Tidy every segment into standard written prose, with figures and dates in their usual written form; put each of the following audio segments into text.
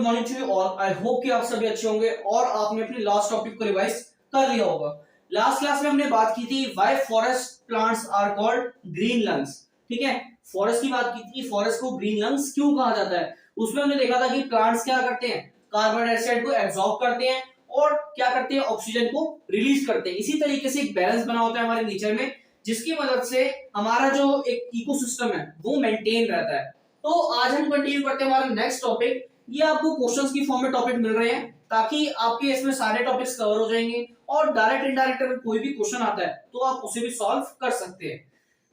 Morning to you all. I hope कि आप सभी अच्छे होंगे और आपने अपने लास्ट टॉपिक को रिवाइज कर लिया होगा। लास्ट क्लास में हमने बात की थी why forest plants are called green lungs. ठीक है, फॉरेस्ट की बात की थी, फॉरेस्ट को ग्रीन लंग्स क्यों कहा जाता है। उसमें हमने देखा था कि प्लांट्स क्या करते हैं, कार्बन डाइऑक्साइड को एब्जॉर्ब करते हैं और क्या करते हैं, ऑक्सीजन को रिलीज करते हैं। इसी तरीके से एक बैलेंस बना होता है हमारे नेचर में, जिसकी मदद से हमारा जो एक इकोसिस्टम है वो मेंटेन रहता है। तो आज हम कंटिन्यू करते हैं हमारा नेक्स्ट टॉपिक। ये आपको क्वेश्चंस की फॉर्म में टॉपिक मिल रहे हैं ताकि आपके इसमें सारे टॉपिक्स कवर हो जाएंगे और डायरेक्ट इनडायरेक्ट अगर कोई भी क्वेश्चन आता है तो आप उसे भी सॉल्व कर सकते हैं।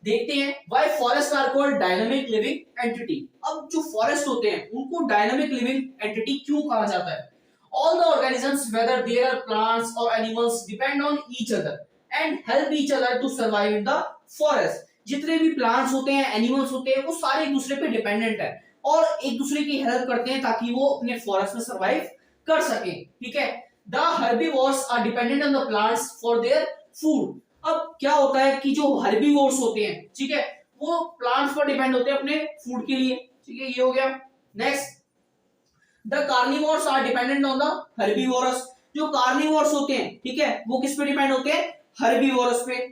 देखते हैं why forest are called dynamic living entity. अब जो फॉरेस्ट होते हैं उनको डायनामिक लिविंग एंटिटी क्यों कहा जाता है। All the organisms whether there are plants और animals depend on each other and help each other to survive in the forest. जितने भी प्लांट्स होते हैं, एनिमल्स होते हैं, वो सारे एक दूसरे पे डिपेंडेंट है और एक दूसरे की हेल्प करते हैं ताकि वो अपने फॉरेस्ट में सरवाइव कर सके। ठीक है, the herbivores are dependent on the plants for their food. अब क्या होता है कि जो हर्बीवोर्स होते हैं, ठीक है, वो प्लांट्स पर डिपेंड होते हैं अपने फूड के लिए। ठीक है, ये हो गया। Next, the carnivores are dependent on the herbivores. जो कार्निवोर्स होते हैं, ठीक है, वो किस पे डिपेंड होते हैं, हर्बीवोरस पे।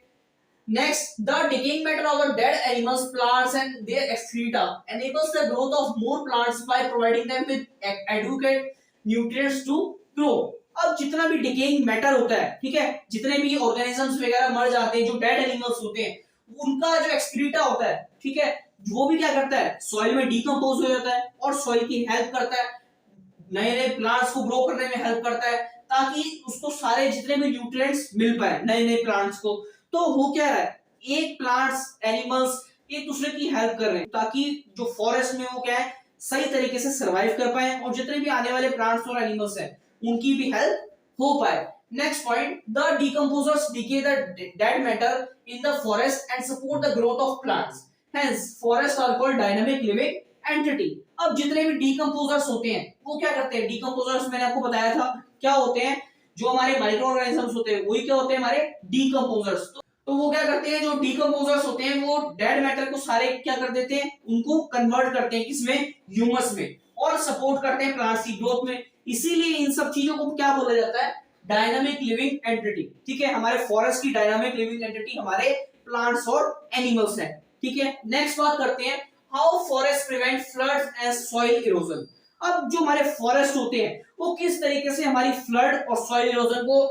Next, the decaying matter of the dead animals, plants and their excreta enables the growth of more plants by providing them with adequate nutrients to grow. अब जितना भी डिकेइंग मैटर होता है, ठीक है, जितने भी ऑर्गेनिजम्स वगैरह मर जाते हैं, जो डेड एनिमल्स होते हैं, उनका जो एक्सक्रीटा होता है, ठीक है, वो भी क्या करता है, सॉइल में डिकम्पोज हो जाता है और सॉइल की हेल्प करता है, नए नए प्लांट्स को ग्रो करने में हेल्प करता है ताकि उसको सारे जितने भी न्यूट्रिएंट्स मिल पाए नए नए प्लांट्स को। तो हो क्या रहा है, एक प्लांट्स, एनिमल्स एक दूसरे की हेल्प कर रहे हैं ताकि जो फॉरेस्ट में वो क्या है, सही तरीके से सरवाइव कर पाए और जितने भी आने वाले प्लांट्स और एनिमल्स हैं उनकी भी हेल्प हो पाए। Next point, the decomposers decay the dead matter in the forest and support the growth of plants, hence forest are called dynamic living entity. अब जितने भी डिकम्पोजर्स होते हैं वो क्या करते हैं, डिकम्पोजर्स मैंने आपको बताया था क्या होते हैं, जो हमारे माइक्रो ऑर्गेनिजम्स होते हैं वही क्या होते हैं, हमारे डिकम्पोजर्स। तो वो क्या करते हैं, जो डिकम्पोजर्स होते हैं वो डेड मैटर को सारे क्या कर देते हैं, उनको कन्वर्ट करते हैं किसमें, ह्यूमस में, और सपोर्ट करते हैं प्लांट्स की ग्रोथ में। इसीलिए इन सब चीजों को क्या बोला जाता है, डायनामिक लिविंग एंटिटी। ठीक है, हमारे फॉरेस्ट की डायनामिक लिविंग एंटिटी हमारे प्लांट्स और एनिमल्स हैं। ठीक है, नेक्स्ट बात करते हैं, how forest prevent floods and soil erosion. अब जो हमारे फॉरेस्ट होते हैं वो किस तरीके से हमारी फ्लड और सॉइल इरोजन को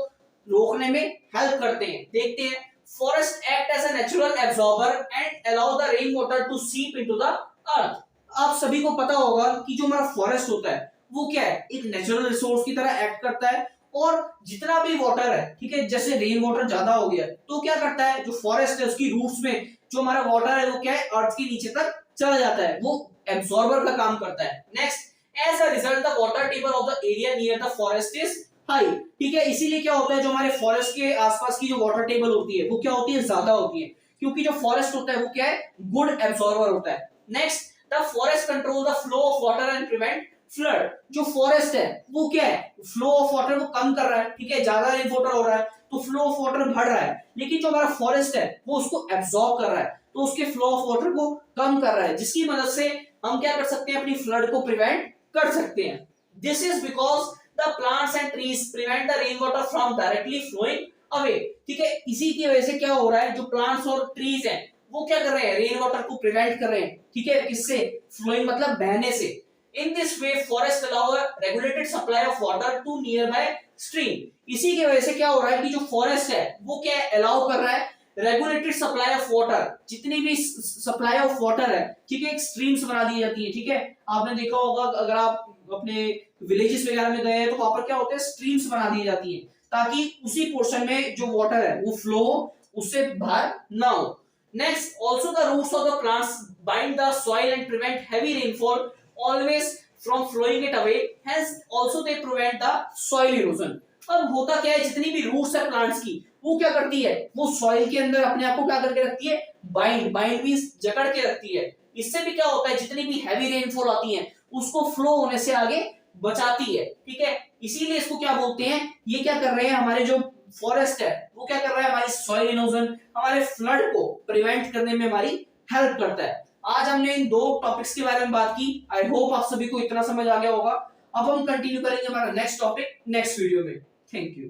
रोकने में हेल्प करते हैं, देखते हैं। Forests act as a natural absorber and allow the rainwater to seep into the earth. आप सभी को पता होगा कि जो हमारा फॉरेस्ट होता है वो क्या है, एक नेचुरल रिसोर्स की तरह एक्ट करता है और जितना भी वाटर है, ठीक है, जैसे रेन वाटर ज्यादा हो गया तो क्या करता है, जो फॉरेस्ट है उसकी रूट्स में जो हमारा वाटर है वो क्या है, अर्थ के नीचे तक चला जाता है, वो एब्सॉर्बर का काम करता है। Next, as a result the water table of the area near the forest is high. ठीक है, इसीलिए क्या होता है, जो हमारे फॉरेस्ट के आसपास की जो वाटर टेबल होती है वो क्या होती है, ज्यादा होती है, क्योंकि जो फॉरेस्ट होता है वो क्या है, गुड एब्सॉर्बर होता है। Next, the forest control the flow of water and prevent flood. जो फॉरेस्ट है वो क्या है, फ्लो ऑफ वाटर को कम कर रहा है, ठीक है, ज्यादा रेन वाटर हो रहा है तो फ्लो ऑफ वाटर बढ़ रहा है, लेकिन जो हमारा फॉरेस्ट है वो उसको एब्सॉर्ब कर रहा है तो उसके फ्लो ऑफ वाटर को कम कर रहा है, जिसकी मदद से हम क्या कर सकते हैं, अपनी फ्लड को प्रिवेंट कर सकते हैं। This is because the plants and trees prevent the rainwater from directly flowing away। ठीक है, इसी की वजह से क्या हो रहा है, जो प्लांट्स और ट्रीज हैं वो क्या कर रहे हैं, रेन वाटर को प्रिवेंट कर रहे हैं। ठीक है, किससे, फ्लोइंग मतलब बहने से। In this way forest allow a regulated supply of water to nearby stream. इसी की वजह से क्या हो रहा है कि जो फॉरेस्ट है वो क्या अलाउ कर रहा है, रेगुलेटेड सप्लाई ऑफ वाटर, जितनी भी सप्लाई ऑफ वाटर है, ठीक है, एक स्ट्रीम्स बना दी जाती है। ठीक है, आपने देखा होगा अगर आप अपने विलेजेस वगैरह में गए हैं तो वहां पर क्या होता है, स्ट्रीम्स बना दी जाती है ताकि उसी पोर्शन में जो वाटर है वो फ्लो हो, उससे बाहर ना हो। Next, also the roots of the plants bind the soil and prevent heavy rainfall always from flowing it away, hence also they prevent the soil erosion. अब होता क्या है, जितनी भी रूट्स है प्लांट्स की वो क्या करती है, वो सॉइल के अंदर अपने आप को क्या करके रखती है, बाइंड मींस जकड़ के रखती है। इससे भी क्या होता है, जितनी भी हैवी रेनफॉल आती है उसको फ्लो होने से आगे बचाती है। ठीक है, इसीलिए इसको क्या बोलते हैं, ये क्या कर रहे हैं, हमारे जो फॉरेस्ट है वो क्या कर रहा है, हमारी सॉइल इरोजन, हमारे फ्लड को प्रिवेंट करने में हमारी हेल्प करता है। आज हमने इन दो टॉपिक्स के बारे में बात की। आई होप आप सभी को इतना समझ आ गया होगा। अब हम कंटिन्यू करेंगे हमारा नेक्स्ट टॉपिक नेक्स्ट वीडियो में। Thank you.